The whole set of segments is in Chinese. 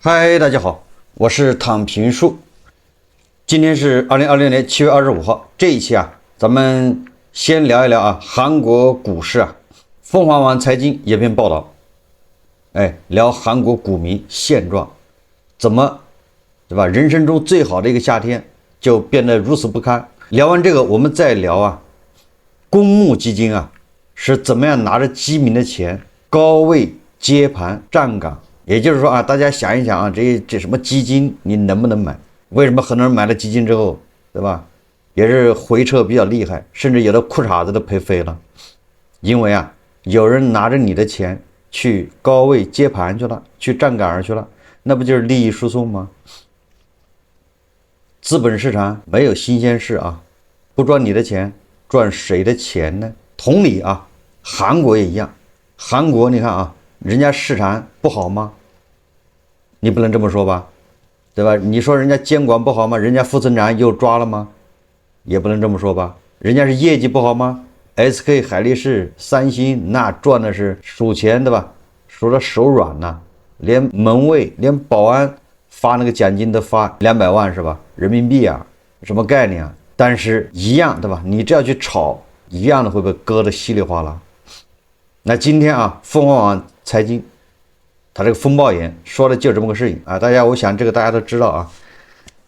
嗨，大家好，我是躺平树。今天是2020年7月25号，這一期咱們先聊一聊韓國股市鳳凰網財經有篇報道，聊韓國股民現狀，怎麼，對吧？人生中最好的一個夏天就變得如此不堪。聊完這個，我們再聊公募基金是怎麼樣拿着基民的錢高位接盤站崗。也就是說大家想一想這什麼基金你能不能買？為什麼很多人買了基金之後，對吧？也是回撤比較厲害，甚至有的褲衩子都賠飛了。因為有人拿着你的錢去高位接盤去了，去站崗去了，那不就是利益輸送嗎？資本市場沒有新鮮事不賺你的錢，賺誰的錢呢？同理韓國也一樣。韓國你看人家市場不好嗎？你不能這麼說吧，對吧？你說人家監管不好嗎？人家副村長又抓了嗎？也不能這麼說吧。人家是業績不好嗎？ SK 海力士、三星那賺的是數錢，對吧？數的手軟吶，連門衛連保安發那個獎金都發200萬是吧？人民幣什麼概念但是一樣，對吧？你這要去炒一樣的會被割得稀里嘩啦。那今天鳳凰網財經他這個風暴眼說的就這麼個事情大家，我想這個大家都知道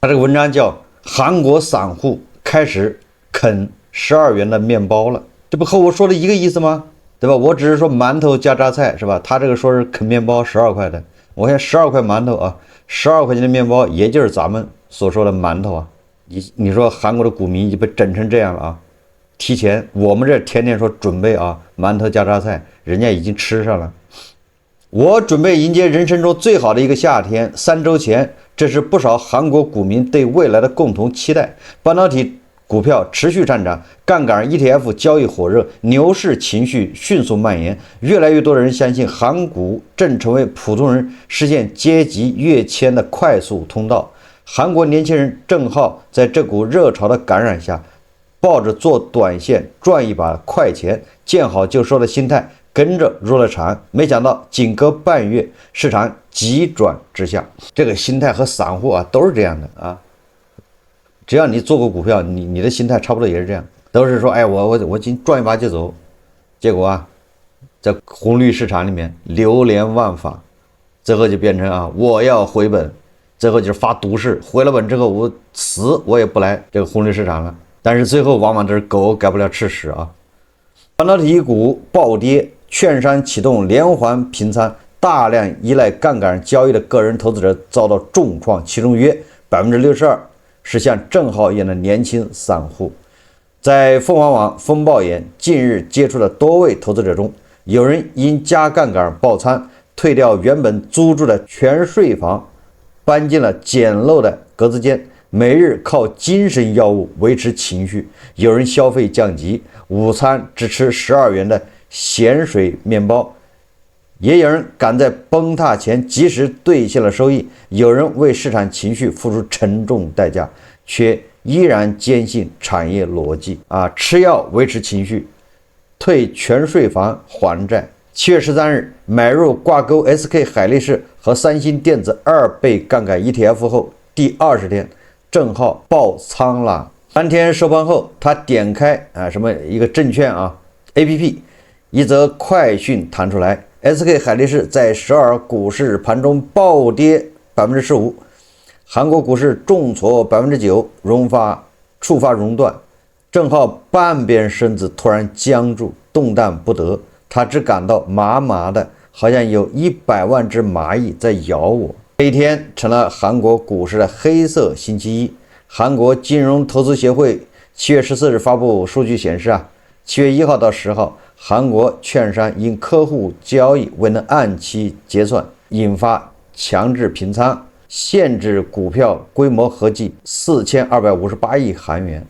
他這個文章叫韓國散戶開始啃12元的麵包了，這不和我說的一個意思嗎？對吧？我只是說饅頭加榨菜是吧？他這個說是啃麵包12塊的，我看12塊饅頭12塊錢的麵包也就是咱們所說的饅頭你說韓國的股民已經被整成這樣了提前我們這天天說準備饅頭加榨菜，人家已經吃上了。我準備迎接人生中最好的一個夏天，3周前，這是不少韓國股民對未來的共同期待。半導體股票持續上漲，槓桿 ETF 交易火熱，牛市情緒迅速蔓延，越來越多的人相信韓股正成為普通人實現階級躍遷的快速通道。韓國年輕人正好在這股熱潮的感染下，抱着做短線賺一把快錢見好就收的心態跟着入了場，沒想到僅隔半月市場急轉直下。這個心態和散戶都是這樣的只要你做過股票，你的心態差不多也是這樣，都是说我今賺一把就走。結果在紅綠市場裡面流連忘返，最後就變成我要回本，最後就是發毒誓，回了本之後我死我也不來這個紅綠市场了。但是最後往往都是狗改不了吃屎半導體股暴跌，券商啟動連環平倉，大量依賴槓桿交易的個人投資者遭到重創，其中約 62% 是像鄭浩一樣的年輕散戶。在鳳凰網風暴眼近日接觸的多位投資者中，有人因加槓桿爆倉，退掉原本租住的全稅房，搬進了簡陋的格子間，每日靠精神藥物維持情緒。有人消費降級，午餐只吃12元的鹹水麵包，也有人趕在崩塌前及時兌現了收益。有人為市場情緒付出沉重代價，卻依然堅信產業邏輯吃藥維持情緒，退全稅房還債。7月13日買入掛鈎 SK 海力士和三星電子2倍槓桿 ETF 後，第20天鄭浩爆倉了。當天收盤後，他點開什麼一個證券APP， 一則快訊彈出來 ，SK 海力士在首爾股市盤中暴跌 15%， 韓國股市重挫 9%， 觸發熔斷。鄭浩半邊身子突然僵住，動彈不得，他只感到麻麻的，好像有100萬只螞蟻在咬我。這一天成了韓國股市的黑色星期一。韓國金融投資協會7月14日發布數據顯示7月1號到10號，韓國券商因客戶交易未能按期結算，引發強制平倉，限制股票規模合計4258億韓元，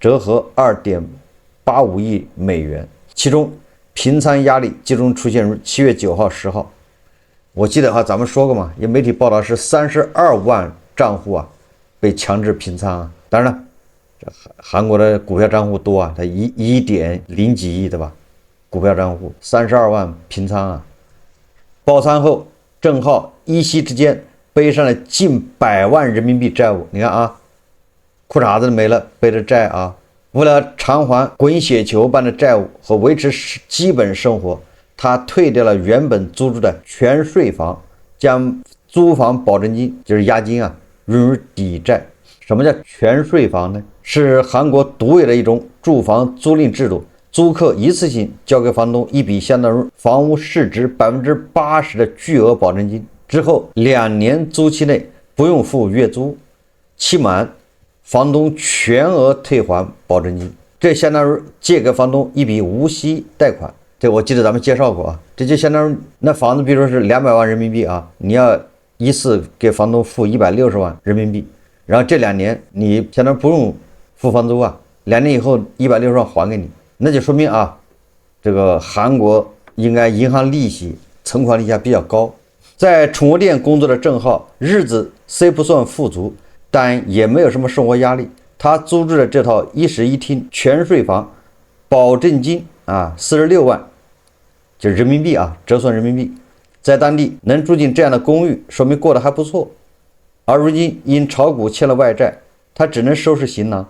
折合2.85億美元。其中平倉壓力集中出現於7月9號、10號。我記得咱們說過嘛，有媒體報道是32万賬戶被強制平倉當然了，這韓國的股票賬戶多它1點幾億，對吧？股票賬戶32萬平倉爆倉後，鄭浩一夕之間背上了近100萬人民幣債務。你看啊，褲衩子沒了，背着債啊。為了償還滾雪球般的債務和維持基本生活，他退掉了原本租住的全稅房，將租房保證金就是押金啊用于抵債。什麼叫全稅房呢？是韓國獨有的一種住房租賃制度，租客一次性交給房東一筆相當於房屋市值80%的巨額保證金，之後2年租期內不用付月租，期滿房東全額退還保證金。這相當於借給房東一筆無息貸款。這我記得咱們介紹過啊，這就相當於那房子，比如說是200萬人民幣啊，你要一次給房東付160萬人民幣，然後這2年你相當於不用付房租啊，2年以後160萬還給你，那就說明啊，這個韓國應該銀行利息存款利息比較高。在寵物店工作的鄭浩，日子雖不算富足，但也沒有什麼生活壓力。他租住的這套1室1廳全稅房，保證金啊46萬，就是人民幣啊，折算人民幣，在當地能住進這樣的公寓，說明過得還不錯。而如今因炒股欠了外債，他只能收拾行囊，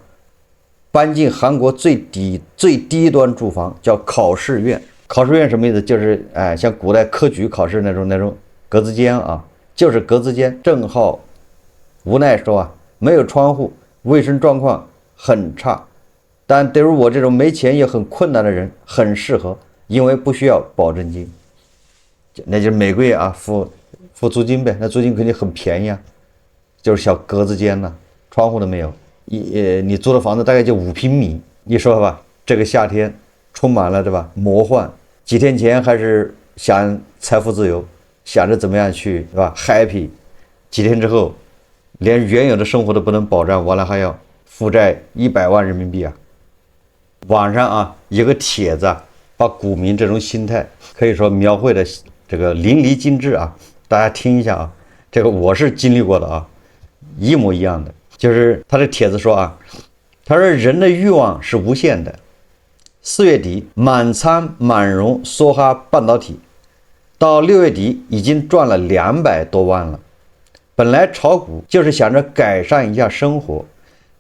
搬進韓國最低端住房，叫考試院。考試院什麼意思？就是像古代科舉考試那種格子間啊，就是格子間。鄭浩無奈說啊，沒有窗戶，衛生狀況很差，但對於我這種沒錢也很困難的人很適合，因為不需要保證金。那就是每個月啊付租金唄，那租金肯定很便宜啊，就是小格子間呢，窗戶都沒有。你租的房子大概就5平米，你說吧，這個夏天充滿了，對吧？魔幻。幾天前還是想財富自由，想着怎麼樣去，對吧 ？happy。幾天之後，連原有的生活都不能保障，完了還要負債100萬人民幣啊！網上啊有個帖子啊，把股民這種心態可以說描繪的這個淋漓盡致啊！大家聽一下啊，這個我是經歷過的啊，一模一樣的。就是他的帖子說啊，他說人的慾望是無限的。4月底滿倉滿容梭哈半導體，到6月底已經賺了200多萬了。本來炒股就是想着改善一下生活，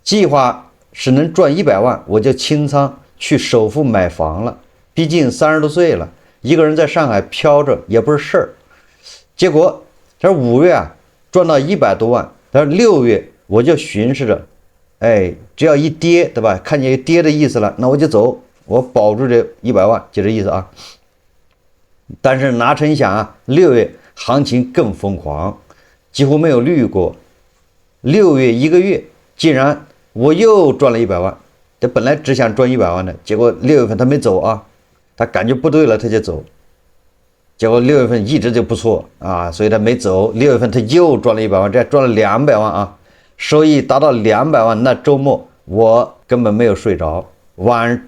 計劃是能賺100萬，我就清倉去首付買房了。畢竟30多歲了，一個人在上海飄着也不是事兒。結果他說5月啊賺到100多萬，他說6月我就尋思着，只要一跌，對吧？看見跌的意思了，那我就走，我保住這100萬，就這意思啊。但是哪成想啊，6月行情更瘋狂，幾乎沒有綠過。6月1個月，竟然我又賺了100萬。他本來只想賺100萬的，結果6月份他沒走啊，他感覺不對了，他就走。結果6月份一直就不錯啊，所以他沒走。6月份他又賺了100萬，這賺了200萬啊。收益達到200萬，那周末我根本沒有睡着，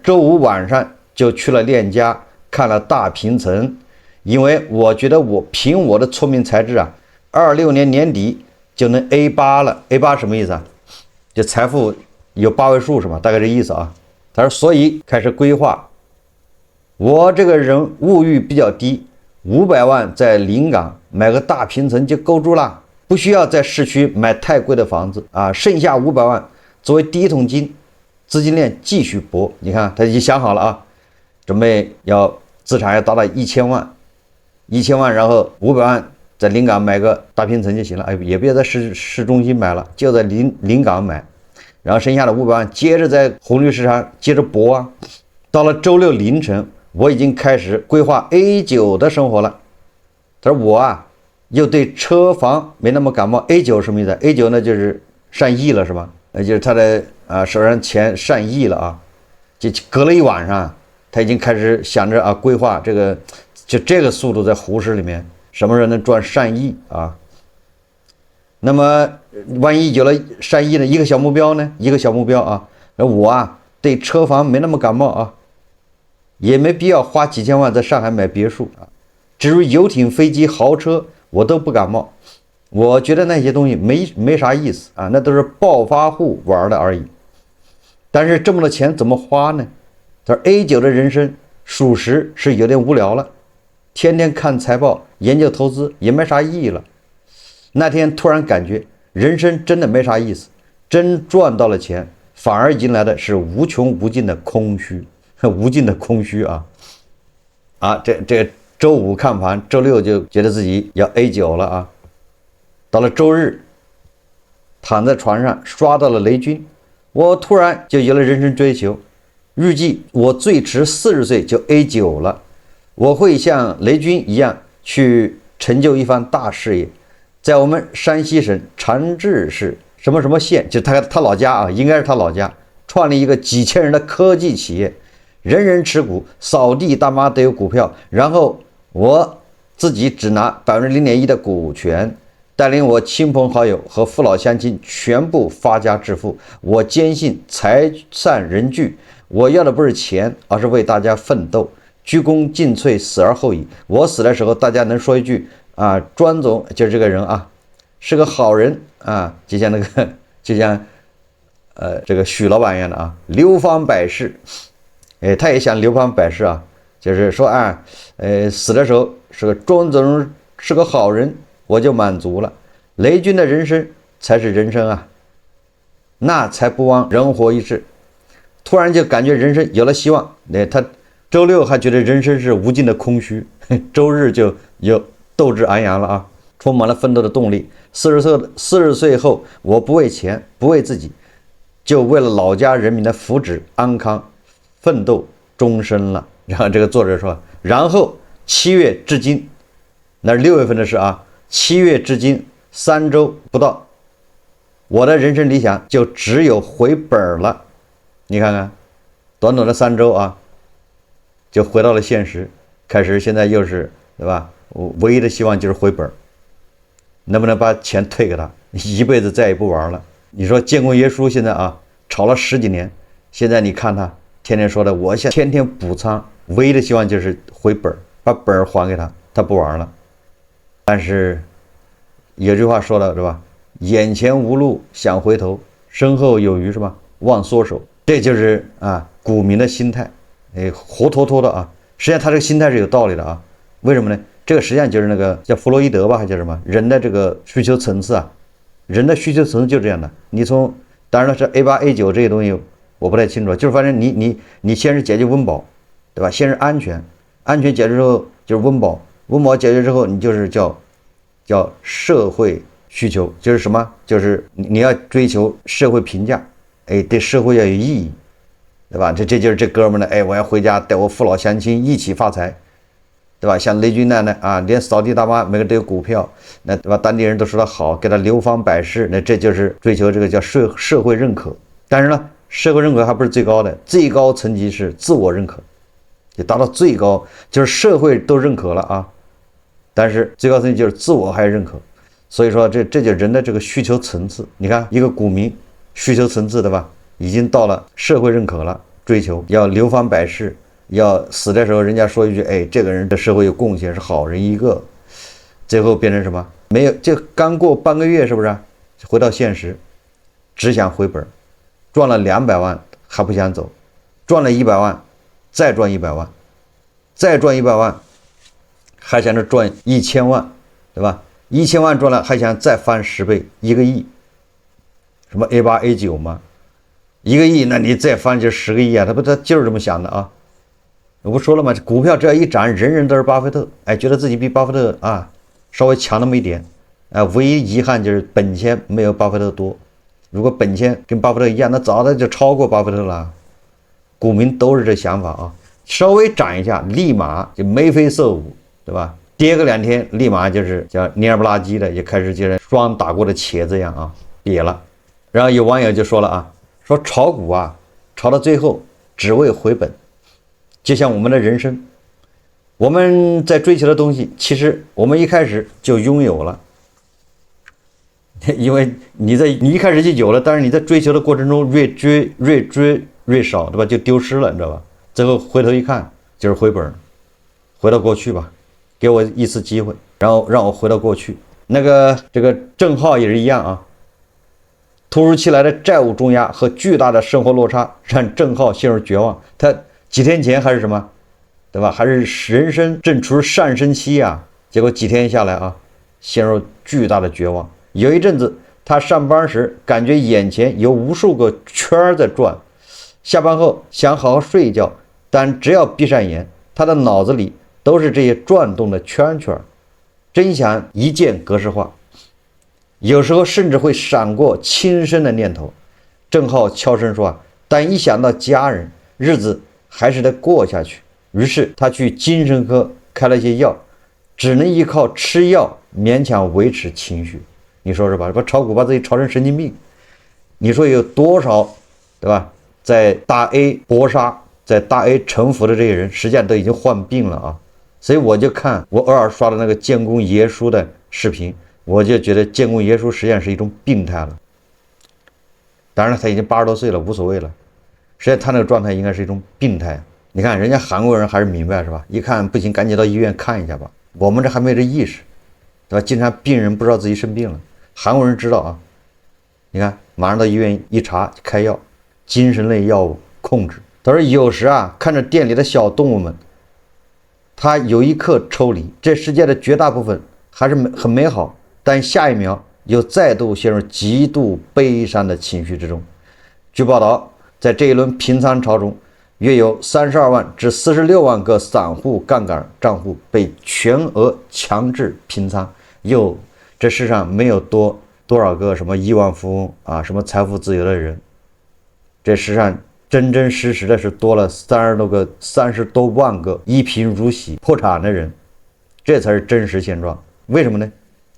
周五晚上就去了鏈家看了大平層，因為我覺得憑我的聰明才智啊，26年年底就能 A8 了。A8 什麼意思啊？就財富有8位數是吧？大概這意思啊。他說，所以開始規劃。我這個人物欲比較低，500萬在臨港買個大平層就夠住了。不需要在市區買太貴的房子啊，剩下500萬作為第一桶金，資金鏈繼續搏。你看他已經想好了啊，準備要資產要達到1000萬，1000萬，然後500萬在臨港買個大平層就行了，也別在市中心買了，就在臨港買，然后剩下的500萬接着在紅綠市場接着搏啊。到了周六凌晨，我已經開始規劃 A9 的生活了。他說我啊。又對車房沒那麼感冒。A9 什麼意思 ？A9 呢就是上億了是吧？就是他的手上錢上億了啊，就隔了一晚上，他已經開始想着啊規劃這個，就這個速度在胡市裡面，什麼人能賺上億啊？那麼萬一有了上億呢？一個小目標呢？一個小目標啊，我啊對車房沒那麼感冒啊，也沒必要花幾千萬在上海買別墅啊，至於遊艇、飛機、豪車。我都不感冒，我覺得那些東西沒啥意思啊，那都是暴發戶玩的而已。但是這麼多錢怎麼花呢？他說 A9 的人生屬實是有點無聊了，天天看財報、研究投資也沒啥意義了。那天突然感覺人生真的沒啥意思，真賺到了錢，反而迎來的是無窮無盡的空虛，無盡的空虛啊！這周五看盤，周六就覺得自己要 A9了啊！到了周日，躺在床上刷到了雷軍，我突然就有了人生追求，預計我最遲40歲就 A9了，我會像雷軍一樣去成就一番大事業。在我們山西省長治市什麼什麼縣，就他老家啊，應該是他老家，創立一個幾千人的科技企業，人人持股，掃地大媽都有股票，然後我自己只拿0.1%的股權，帶領我親朋好友和父老鄉親全部發家致富。我堅信財散人聚，我要的不是錢，而是為大家奮鬥，鞠躬盡瘁，死而後已。我死的時候，大家能說一句啊，莊總就是這個人啊，是個好人啊，就像這個許老闆一樣的啊，流芳百世。他也想流芳百世啊，就是說啊，死的時候是个莊總是個好人，我就滿足了。雷軍的人生才是人生啊，那才不枉人活一世。突然就感覺人生有了希望。他周六還覺得人生是無盡的空虛，周日就有鬥志昂揚了啊，充滿了奮鬥的動力。40歲後，我不為錢，不為自己，就為了老家人民的福祉安康奮鬥終身了。然後這個作者說，然後7月至今，那是6月份的事啊，7月至今3週不到，我的人生理想就只有回本了。你看看，短短的3週啊，就回到了現實，開始現在又是，對吧？我唯一的希望就是回本，能不能把錢退給他，一輩子再也不玩了。你說建功爺叔現在啊，炒了10幾年，現在你看他天天說的，我想天天補倉，唯一的希望就是回本，把本還給他，他不玩了。但是有句話說了，是吧？眼前無路想回頭，身後有餘，是吧？忘縮手。這就是啊股民的心態，活脫脫的啊。實際上他這個心態是有道理的啊。為什麼呢？這個實際上就是那個叫弗洛伊德吧，還叫什麼？人的這個需求層次啊，人的需求層次就這樣的。你從當然了，是 A8、A9 這些東西我不太清楚，就是反正你先是解決溫飽，對吧？先是安全解決之後就是溫飽解決之後，你就是叫社會需求，就是什麼？就是你要追求社會評價。對社會要有意義，對吧？這就是這哥們呢，我要回家帶我父老鄉親一起發財，對吧？像雷軍那樣的啊，連掃地大媽每個都有股票，那對吧？當地人都說他好，給他流芳百世，那這就是追求這個叫社會認可。但是呢，社會認可還不是最高的，最高層級是自我認可，就達到最高，就是社會都認可了啊，但是最高層級就是自我還認可。所以說這就是人的這個需求層次。你看一個股民。需求層次，對吧？已經到了社會認可了，追求要流芳百世，要死的時候人家說一句，這個人對社會有貢獻，是好人一個。最後變成什麼？沒有，就剛過半個月，是不是？回到現實，只想回本，賺了200萬還不想走，賺了100萬，再賺100萬，再賺100萬，還想着賺1000萬，對吧？1000萬賺了，還想再翻10倍，1個億。什麼 A8、A9 嗎？1個億，那你再翻就10個億啊！他就是這麼想的啊！我不說了嗎？股票只要一漲，人人都是巴菲特，覺得自己比巴菲特啊稍微強那麼一點，唯一遺憾就是本錢沒有巴菲特多。如果本錢跟巴菲特一樣，那早就超過巴菲特了。股民都是這想法啊！稍微漲一下，立馬就眉飛色舞，對吧？跌個2天，立馬就是叫蔫不拉幾的，也開始就是霜打過的茄子一樣啊，癟了。然後有網友就說了啊，說炒股啊，炒到最後只為回本，就像我們的人生，我們在追求的東西，其實我們一開始就擁有了，因為你一開始就有了，但是你在追求的過程中越追越少，對吧？就丟失了，你知道吧？最後回頭一看就是回本，回到過去吧，給我一次機會，然後讓我回到過去。這個鄭浩也是一樣啊。突如其來的債務重壓和巨大的生活落差讓鄭浩陷入絕望。他幾天前還是什麼，對吧？還是人生正處上升期啊，結果幾天下來啊，陷入巨大的絕望。有一陣子，他上班時感覺眼前有無數個圈在轉，下班後想好好睡一覺，但只要閉上眼，他的腦子裡都是這些轉動的圈圈，真想一鍵格式化。有時候甚至會閃過輕生的念頭。鄭浩悄聲說但一想到家人，日子還是得過下去。於是他去精神科開了一些藥，只能依靠吃藥勉強維持情緒。你說是吧？把炒股把自己炒成神經病。你說有多少，對吧？在大 A 搏殺，在大 A 臣服的這些人，實際上都已經患病了啊。所以我就看我偶爾刷的那個建功爺叔的視頻，我就覺得建功爺叔實際上是一種病態了。當然他已經80多歲了，無所謂了。實際上他那個狀態應該是一種病態。你看人家韓國人還是明白是吧？一看不行，趕緊到醫院看一下吧。我們這還沒這意識，对吧？經常病人不知道自己生病了，韓國人知道啊。你看馬上到醫院一查開藥，精神類藥物控制。他說有時啊，看着店裡的小動物們，他有一刻抽離，這世界的絕大部分還是很美好，但下一秒又再度陷入極度悲傷的情緒之中。據報道，在這一輪平倉潮中，約有32萬至46萬個散戶槓桿賬戶被全額強制平倉。這世上沒有多少個什麼億萬富翁啊，什麼財富自由的人，這世上真真實實的是多了30多萬個一貧如洗破產的人，這才是真實現狀。為什麼呢？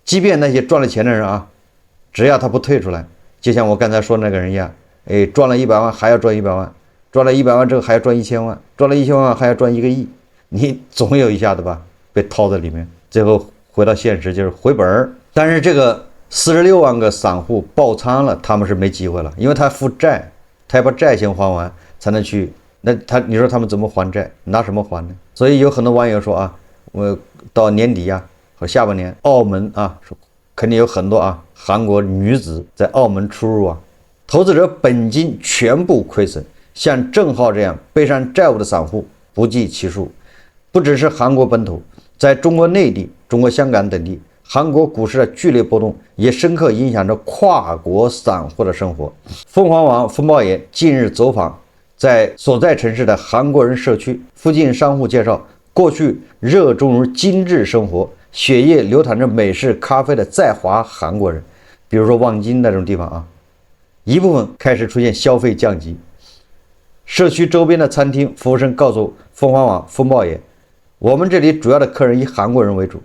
即便那些賺了錢的人啊，只要他不退出來，就像我剛才說的那個人一樣，賺了100萬還要賺100萬，賺了100萬之後還要賺1000萬，賺了1000萬還要賺1個億，你總有一下子吧被套在裡面，最後回到現實就是回本兒。但是這個46萬個散戶爆倉了，他們是沒機會了，因為他負債，他要把債先還完才能去，你說他們怎麼還債？拿什麼還呢？所以有很多網友說啊，我到年底啊和下半年，澳門啊肯定有很多啊韓國女子在澳門出入啊，投資者本金全部虧損。像鄭浩這樣背上債務的散戶不計其數，不只是韓國本土，在中國內地、中國香港等地，韓國股市的劇烈波動也深刻影響着跨國散戶的生活。鳳凰網風暴眼近日走訪在所在城市的韓國人社區，附近商戶介紹，過去熱衷於精致生活、血液流淌着美式咖啡的在華韓國人，比如說望京那種地方啊，一部分開始出現消費降級。社區周邊的餐廳服務生告訴鳳凰網風暴眼，我們這裡主要的客人以韓國人為主，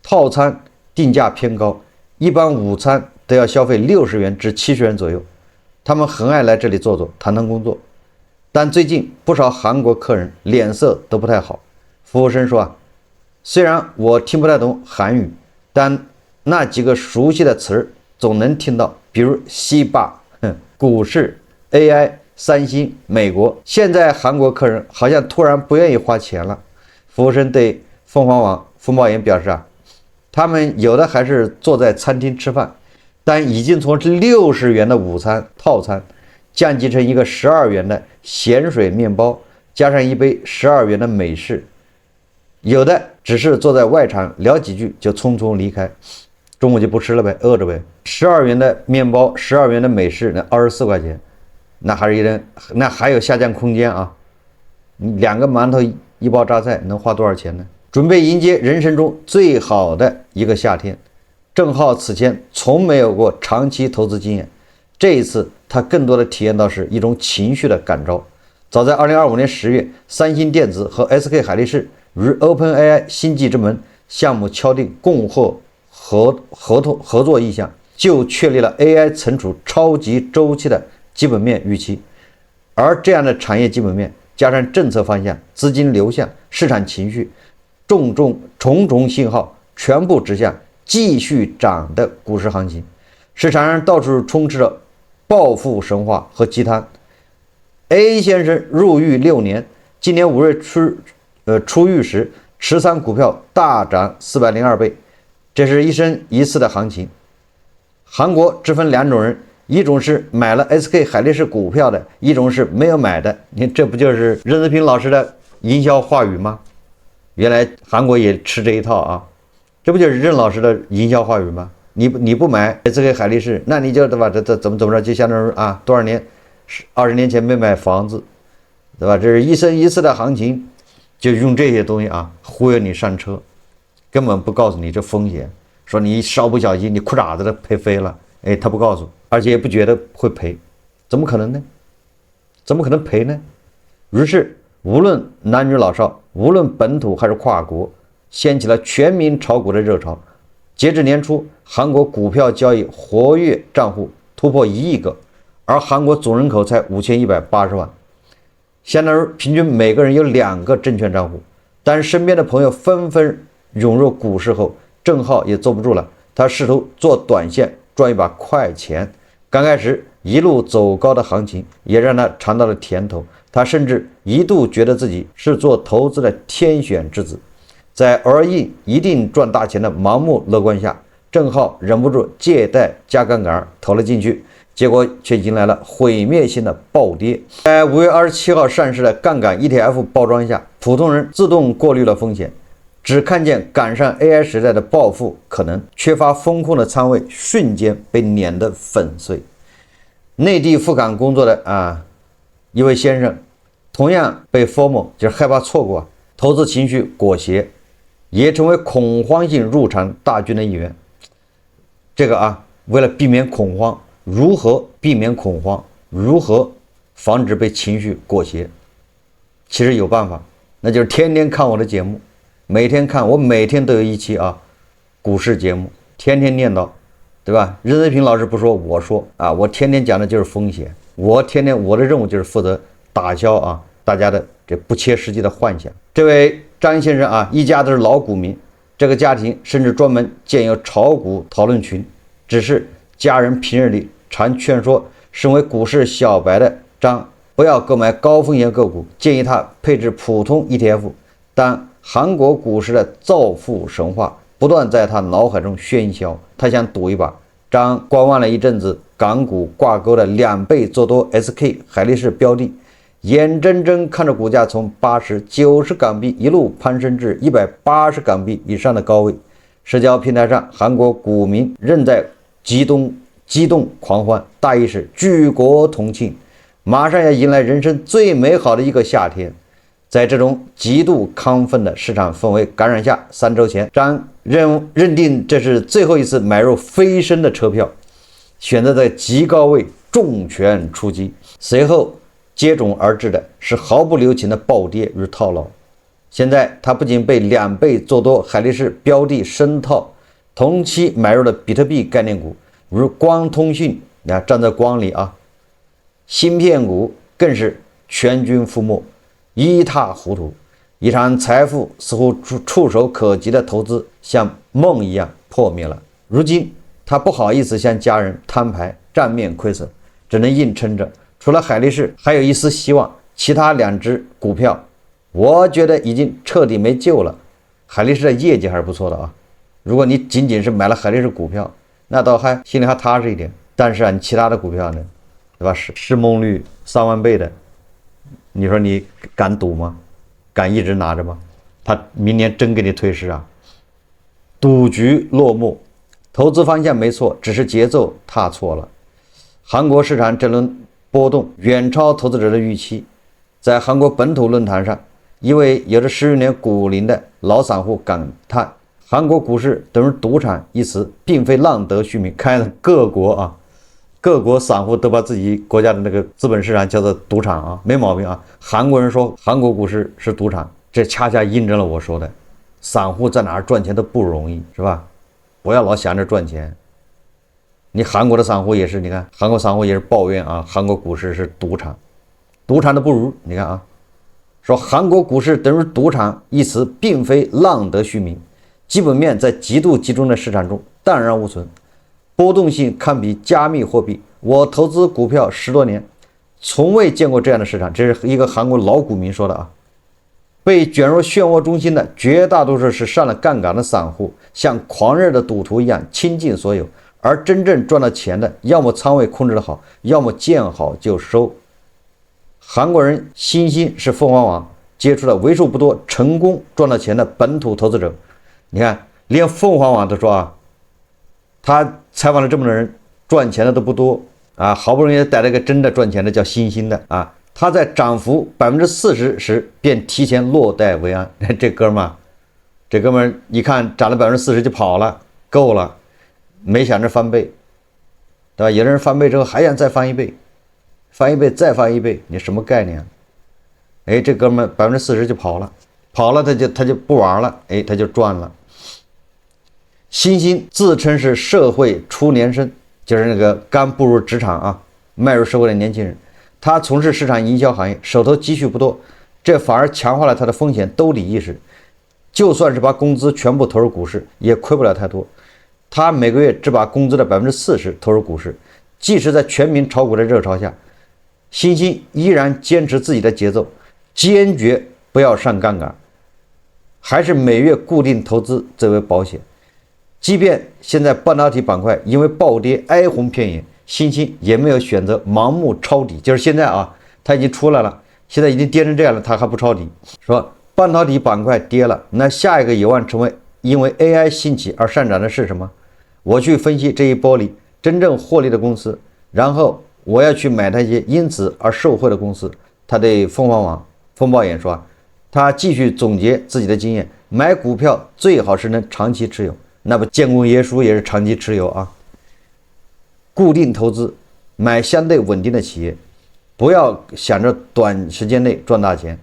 套餐定價偏高，一般午餐都要消費60元至70元左右，他們很愛來這裡坐談談工作。但最近不少韓國客人臉色都不太好。服務生說雖然我聽不太懂韓語，但那幾個熟悉的詞兒總能聽到，比如西霸、股市、AI、三星、美國。現在韓國客人好像突然不願意花錢了。服務生对鳳凰網風暴眼表示他們有的還是坐在餐廳吃飯，但已經從60元的午餐套餐降級成一個12元的鹹水麵包，加上一杯12元的美式。有的只是坐在外場聊幾句就匆匆離開，中午就不吃了唄，餓着唄。12元的麵包，12元的美式，那24塊錢。那還有下降空間啊！你2個饅頭1包榨菜能花多少錢呢？準備迎接人生中最好的一個夏天，鄭浩此前從沒有過長期投資經驗，這一次他更多的體驗到是一種情緒的感召。早在2025年10月，三星電子和 SK 海力士與 OpenAI 星際之門項目敲定共合作意向，就確立了 AI 存儲超級週期的基本面預期。而這樣的產業基本面加上政策方向、資金流向、市場情緒，重重信號全部指向繼續漲的股市行情。市場上到處充斥着暴富神話和雞湯。A 先生入獄6年，今年5月出獄時持倉股票大漲402倍，這是一生一次的行情。韓國只分2種人，一種是買了 SK 海力士股票的，一種是沒有買的。你看，这不就是任志平老師的營銷話語嗎？原來韓國也吃這一套啊！這不就是任老師的營銷話語嗎？你不買这個海力士，那你就对吧？这怎麼着，就相當於啊多少年20年前沒買房子，對吧？這是一生一次的行情，就用這些東西啊忽悠你上車，根本不告訴你這風險，說你稍不小心你褲衩子都賠飛了，哎，他不告訴，而且也不覺得會賠，怎麼可能呢？怎麼可能賠呢？於是無論男女老少，無論本土還是跨國，掀起了全民炒股的熱潮。截至年初，韓國股票交易活躍賬戶突破1億個，而韓國總人口才5180萬，相當於平均每個人有2個證券賬戶。但身邊的朋友紛紛湧入股市後，鄭浩也坐不住了，他試圖做短線賺一把快錢。剛開始一路走高的行情也讓他嘗到了甜頭，他甚至一度覺得自己是做投資的天選之子。在 all in 一定賺大錢的盲目樂觀下，鄭浩忍不住借貸加槓桿投了進去，結果卻迎來了毀滅性的暴跌。在5月27號上市的槓桿 ETF 包裝下，普通人自動過濾了風險，只看見趕上 AI 時代的暴富可能，缺乏風控的倉位瞬間被碾得粉碎。內地赴港工作的一位先生，同樣被 FOMO 就是害怕錯過投資情緒裹挾，也成為恐慌性入場大軍的一員。這個為了避免恐慌，如何避免恐慌，如何防止被情緒裹挾，其實有辦法，那就是天天看我的節目，每天看，我每天都有一期股市節目，天天念叨，對吧？任澤平老師不說，我說我天天講的就是風險，我的任務就是負責打消大家的這不切實際的幻想。這位張先生一家都是老股民，這個家庭甚至專門建有炒股討論群，只是家人平日裡常勸說身為股市小白的張不要購買高風險個股，建議他配置普通 ETF。但韓國股市的造富神話不斷在他腦海中喧囂，他想賭一把。張觀望了一陣子港股掛鈎的2倍做多 SK 海力士標的，眼睜睜看着股價從80、90港幣一路攀升至180港幣以上的高位。社交平台上，韓國股民仍在激動狂歡，大意是舉國同慶，馬上要迎來人生最美好的一個夏天。在這種極度亢奮的市場氛圍感染下，3周前，張認定這是最後一次買入飛升的車票，選擇在極高位重拳出擊。隨後接踵而至的是毫不留情的暴跌與套牢。現在他不僅被2倍做多海力士標的深套，同期買入了比特幣概念股，如光通訊站在光裡芯片股更是全軍覆沒，一塌糊塗。一場財富似乎觸手可及的投資像夢一樣破滅了。如今他不好意思向家人攤牌，賬面虧損，只能硬撐着。除了海力士還有一絲希望，其他2隻股票我覺得已經徹底沒救了。海力士的業績還是不錯的如果你僅僅是買了海力士股票，那倒還心裡還踏實一點。但是你其他的股票呢，對吧？市夢率3萬倍的，你說你敢賭嗎？敢一直拿着嗎？他明年真給你退市賭局落幕，投資方向沒錯，只是節奏踏錯了。韓國市場這輪波動遠超投資者的預期。在韓國本土論壇上，一位有着10餘年股齡的老散戶感嘆，韓國股市等於賭場一詞並非浪得虛名。看各國散戶都把自己國家的那個資本市場叫做賭場沒毛病韓國人說韓國股市是賭場，這恰恰印證了我說的，散戶在哪兒賺錢都不容易，是吧？不要老想着賺錢。你韓國的散戶也是，你看韓國散戶也是抱怨韓國股市是賭场，賭场的不如。你看說韓國股市等於賭場一詞並非浪得虛名，基本面在極度集中的市場中蕩然无存，波動性堪比加密貨幣。我投資股票10多年，從未見過這樣的市場。這是一個韓國老股民說的被捲入漩渦中心的絕大多數是上了槓桿的散戶，像狂熱的賭徒一樣傾盡所有，而真正賺到錢的，要麼倉位控制得好，要麼見好就收。韓國人新興是鳳凰網接觸了為數不多成功賺到錢的本土投資者。你看連鳳凰網都說啊，他採訪了這麼多人，賺錢的都不多啊，好不容易逮了一個真的賺錢的，叫新興的啊，他在漲幅40%時便提前落袋為安。這哥們兒一看漲了40%就跑了，夠了，沒想着翻倍，對吧？有的人翻倍之後還想再翻一倍，翻一倍再翻一倍，你什麼概念啊？哎，這哥們儿40%就跑了他就不玩了，哎，他就賺了。新興自稱是社會初年生，就是那個剛步入職場啊，邁入社會的年輕人。他從事市場營銷行業，手頭積蓄不多，這反而強化了他的風險兜底意識。就算是把工資全部投入股市，也虧不了太多。他每個月只把工資的40%投入股市，即使在全民炒股的熱潮下，新興依然堅持自己的節奏，堅決不要上槓桿，還是每月固定投資最為保險。即便現在半導體板塊因為暴跌哀鴻遍野，新興也沒有選擇盲目抄底。就是现在啊，它已經出來了，現在已經跌成這樣了，它還不抄底。說半導體板塊跌了，那下一個有望成為因為 AI 興起而上漲的是什麼？我去分析這一波裡真正獲利的公司，然後我要去買那些因此而受惠的公司。他對鳳凰網風暴眼說，他繼續總結自己的經驗，買股票最好是能長期持有。那不建功爺叔也是長期持有啊，固定投資，買相对穩定的企業，不要想着短時間內賺大錢，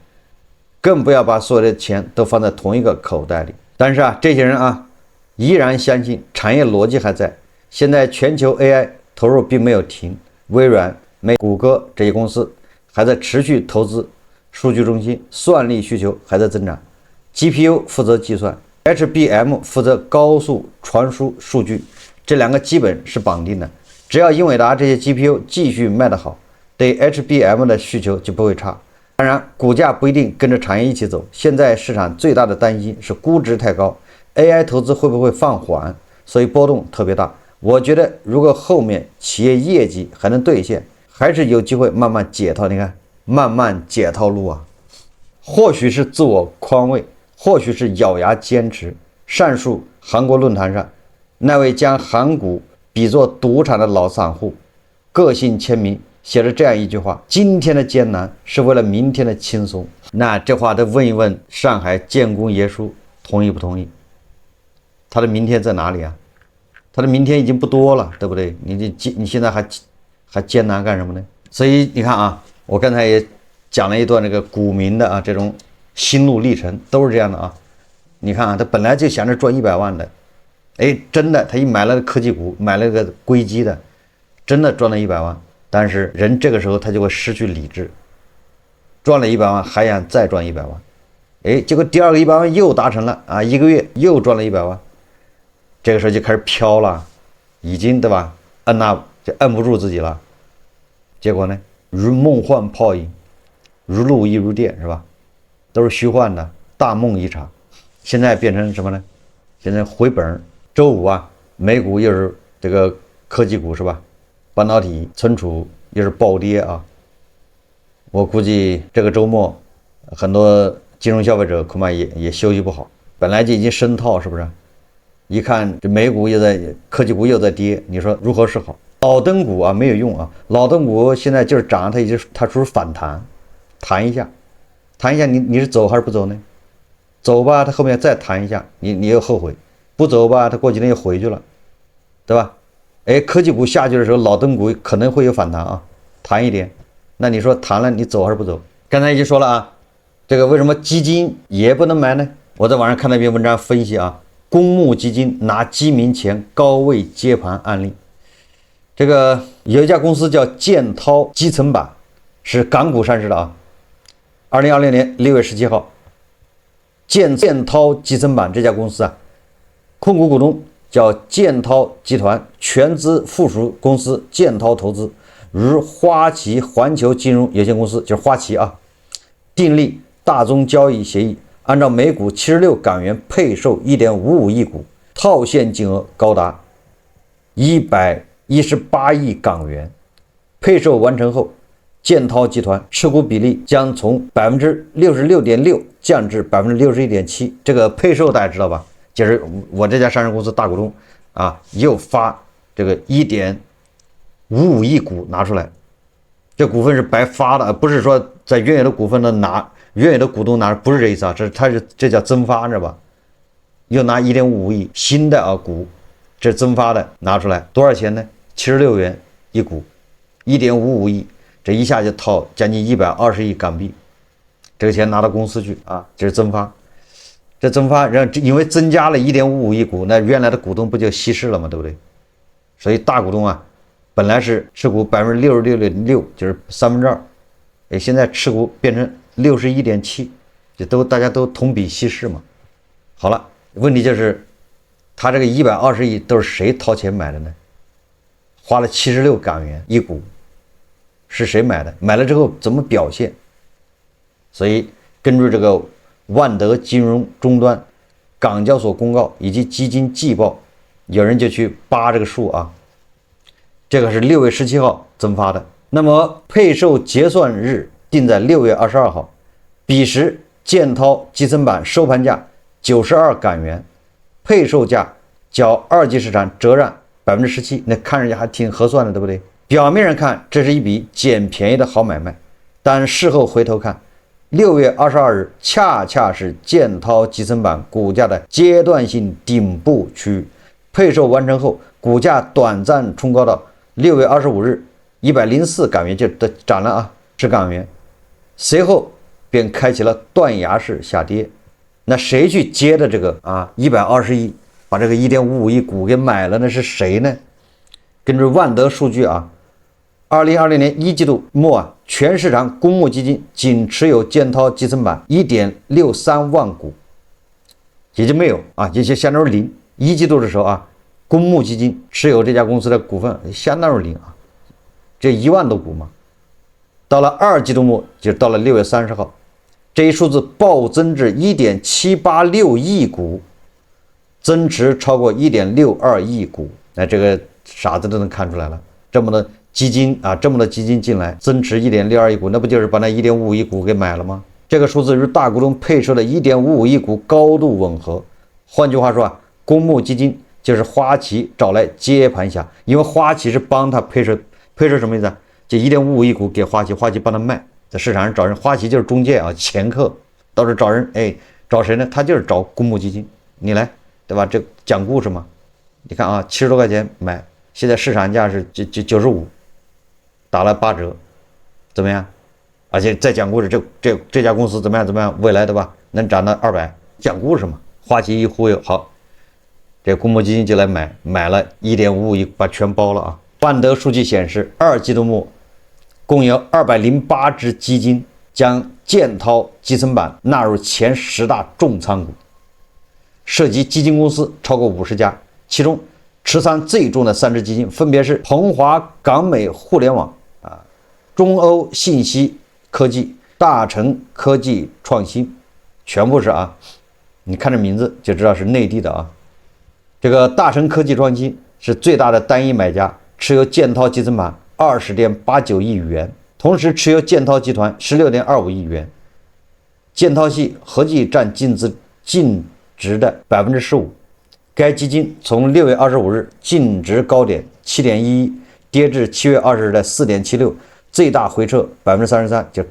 更不要把所有的錢都放在同一個口袋裡。但是啊，這些人啊，依然相信產業邏輯還在。現在全球 AI 投入並沒有停，微軟、谷歌這些公司還在持續投資數據中心，算力需求還在增長。GPU 負責計算，HBM 負責高速傳輸數據，這兩個基本是綁定的。只要英偉達這些 GPU 繼續賣得好，對 HBM 的需求就不會差。當然，股價不一定跟着產業一起走。現在市場最大的擔心是估值太高 ，AI 投資會不會放緩，所以波動特別大。我覺得如果後面企業業績還能兌現，還是有機會慢慢解套。你看，慢慢解套路啊，或許是自我寬慰，或許是咬牙堅持。上述韓國論壇上，那位將韓股比作賭場的老散戶，個性簽名寫了這樣一句話：今天的艱難是為了明天的輕鬆。那這話得問一問上海建功爺叔同意不同意？他的明天在哪裡啊？他的明天已經不多了，对不对？你現在還艱難幹什麼呢？所以你看啊，我剛才也講了一段這個股民的啊這種心路歷程，都是這樣的啊。你看啊，他本來就想着賺100萬的，哎，真的他一買了科技股，買了個硅基的，真的賺了100萬。但是人這個時候他就會失去理智，賺了100萬還想再賺100萬，哎，結果第二個100萬又達成了啊，一個月又賺了100萬。這個時候就開始飄了，已經對吧？就摁不住自己了。結果呢，如夢幻泡影，如露亦如電，是吧？都是虛幻的，大夢一場。現在變成什麼呢？現在回本。周五啊，美股又是這個科技股是吧？半導體、存儲又是暴跌啊。我估計這個周末很多金融消費者恐怕也休息不好，本來就已經深套，是不是？一看這美股又在，科技股又在跌，你說如何是好？老燈股啊沒有用啊，老燈股現在就是漲，它屬於反彈，彈一下，你是走還是不走呢？走吧，它後面再彈一下，你又後悔；不走吧，它過几天又回去了，对吧？哎，科技股下去的時候，老燈股可能會有反彈啊，彈一點。那你說彈了，你走還是不走？剛才已經說了啊，這個為什麼基金也不能買呢？我在網上看到一篇文章分析啊。公募基金拿基民錢高位接盤案例，這個有一家公司叫建滔基層板，是港股上市的啊。2020年6月17號，建滔基層板這家公司啊，控股股東叫建滔集團全資附屬公司建滔投資與花旗環球金融有限公司，就是花旗啊，訂立大宗交易協議。按照每股76港元配售 1.55 億股，套現金額高達118億港元。配售完成後，建滔集團持股比例將從 66.6% 降至 61.7%。這個配售大家知道吧？就是我这家上市公司大股東啊，又发这个1.55亿股拿出来，这股份是白发的，不是说在原有的股份的原有的股东拿，不是这意思啊，这叫增发，知道吧？又拿1.55亿新的股，这增发的拿出来，多少钱呢？76元一股，1.55亿，這一下就套將近120億港幣，這個錢拿到公司去啊，這是增發。這增發因為增加了1.55億股，那原來的股東不就稀釋了嗎？對不對？所以大股東啊，本來是持股66.6%，就是2/3，現在持股變成61.7%，就大家都同比稀釋嘛。好了，問題就是他這個120億都是誰掏錢買的呢？花了76港元一股，是誰買的？買了之後怎麼表現？所以根據這個萬德金融終端、港交所公告以及基金季報，有人就去扒這個數啊。這個是6月17號增發的，那麼配售結算日定在6月22號，彼時建滔集成板收盤價92港元，配售價較二級市場折讓17%，那看人家還挺合算的，對不對？表面上看這是一筆撿便宜的好買賣，但事後回頭看，6月22日恰恰是建滔集成板股價的階段性頂部區域，配售完成後，股價短暫衝高到6月25日104港元，就漲了10港元，隨後便開啟了斷崖式下跌。那誰去接的這個120億，把這個1.55億股給買了呢？是誰呢？根據萬德數據2020年一季度末全市場公募基金僅持有建滔集成板1.63萬股，也就沒有也就相當於零。一季度的時候公募基金持有這家公司的股份相當於零這1萬多股嘛。到了二季度末，就是到了6月30號，這一數字暴增至1.786億股，增持超過1.62億股。那這個傻子都能看出來了，這麼多基金進來增持1.62億股，那不就是把那1.55億股給買了嗎？這個數字與大股東配售的1.55億股高度吻合。換句話說公募基金就是花旗找來接盤俠，因為花旗是幫他配售什麼意思這1.55億股給花旗，花旗幫他賣，在市場上找人，花旗就是中介掮客，到時候找人，找誰呢？他就是找公募基金，你來，對吧？這講故事嘛。你看70多塊錢買，現在市場價是95，打了8折，怎麼樣？而且再講故事，這家公司怎麼樣？未來對吧？能漲到200，講故事嘛。花旗一忽悠，好，這公募基金就來買了1.55億，把全包了萬德數據顯示，二季度末共有208隻基金將建滔集成板納入前10大重倉股，涉及基金公司超過50家，其中持倉最重的3隻基金分別是鵬華港美互聯網、中歐信息科技、大成科技創新，全部是你看這名字就知道是內地的這個大成科技創新是最大的單一買家，持有建滔集成板20.89億元，同時持有建滔集團16.25億元，建滔系合計佔淨值的15%。該基金從6月25日淨值高點7.1億跌至7月20日的4.76，最大回撤33%，就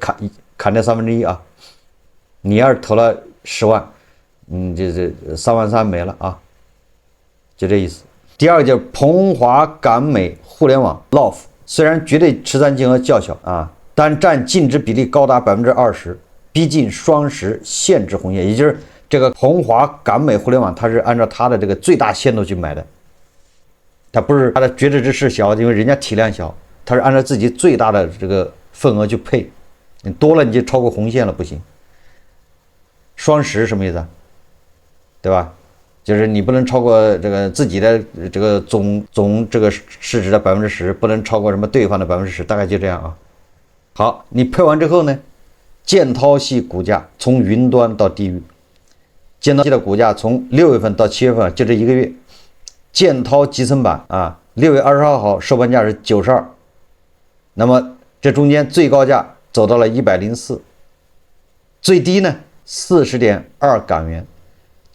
砍掉1/3你要是投了10萬，這3萬3沒了就這意思。第二個就是鵬華港美互聯網 LOF， 雖然絕對持倉金額較小但佔淨值比例高達20%，逼近雙十限制紅線，也就是這個鵬華港美互聯網，它是按照它的這個最大限度去買的，它不是它的絕對值是小，因為人家體量小，它是按照自己最大的這個份額去配，你多了你就超過紅線了，不行。雙十什麼意思對吧？就是你不能超過這個自己的這個總這個市值的10%，不能超過什麼對方的10%，大概就這樣好，你配完之後呢，建滔系股價從雲端到地獄。建滔系的股價從6月份到7月份就這1個月，建滔集成板6月22號收盤價是92，那麼這中間最高價走到了104，最低呢40.2港元。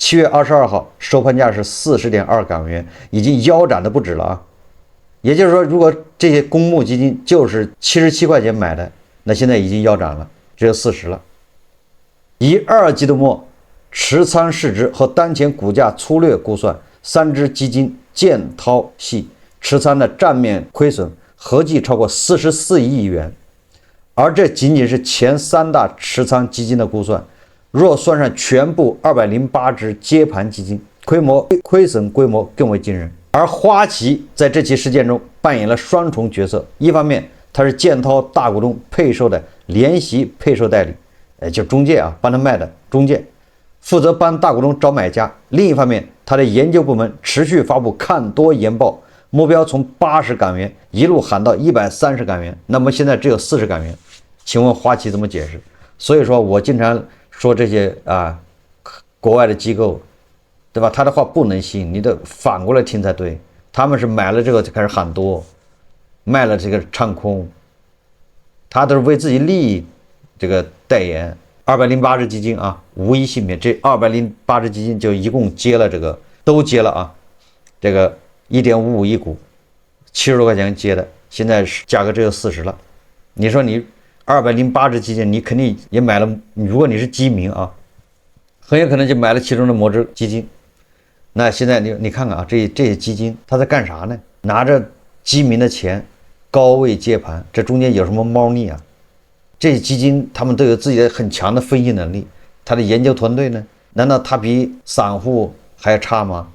7月22号收盘價是40.2港元，已經腰斬的不止了啊。也就是說，如果这些公募基金就是77塊錢買的，那现在已經腰斬了，只有40了。以2季度末持仓市值和当前股價粗略估算，3只基金建滔系持仓的账面虧損合計超過44億元，而這僅僅是前3大持倉基金的估算，若算上全部208只接盤基金，虧損規模更為驚人。而花旗在這起事件中扮演了雙重角色，一方面它是建滔大股東配售的联席配售代理，就中介啊，帮他卖的中介，負責幫大股東找買家。另一方面，他的研究部門持續發布看多研報，目標從80港元一路喊到130港元，那麼現在只有40港元，請問花旗怎麼解釋？所以說我经常說這些國外的機構，对吧？他的話不能信，你得反过來听才对。他們是買了這個就開始喊多，賣了這個唱空，他都是為自己利益這個代言。208只基金啊，無一幸免。這208只基金就一共接了这个，都接了啊，這個1.55億股，70多塊錢接的，現在是價格只有40了。你說你208只基金，你肯定也買了，如果你是基民啊，很有可能就買了其中的某只基金。那現在你看看啊，這些基金它在幹啥呢？拿着基民的錢高位接盤，這中間有什麼貓膩啊？這些基金他們都有自己的很強的分析能力，他的研究團隊呢，難道他比散戶還要差嗎？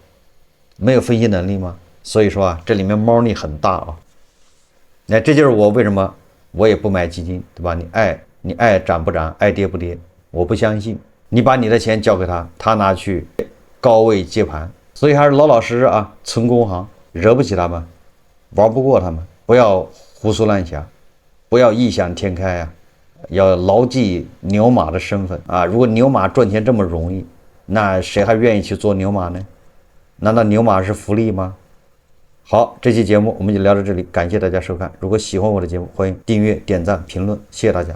沒有分析能力嗎？所以說啊，這裡面貓膩很大啊。那這就是我為什麼我也不買基金，對吧？你愛漲不漲，愛跌不跌，我不相信。你把你的錢交給他，他拿去高位接盤，所以還是老老實實啊，存公行，惹不起他們，玩不過他們，不要胡思亂想，不要異想天開啊。要牢記牛馬的身份啊！如果牛馬賺錢這麼容易，那誰還願意去做牛馬呢？難道牛馬是福利嗎？好，這期節目我們就聊到這裡，感謝大家收看。如果喜歡我的節目，歡迎訂閱、點讚、評論，謝謝大家。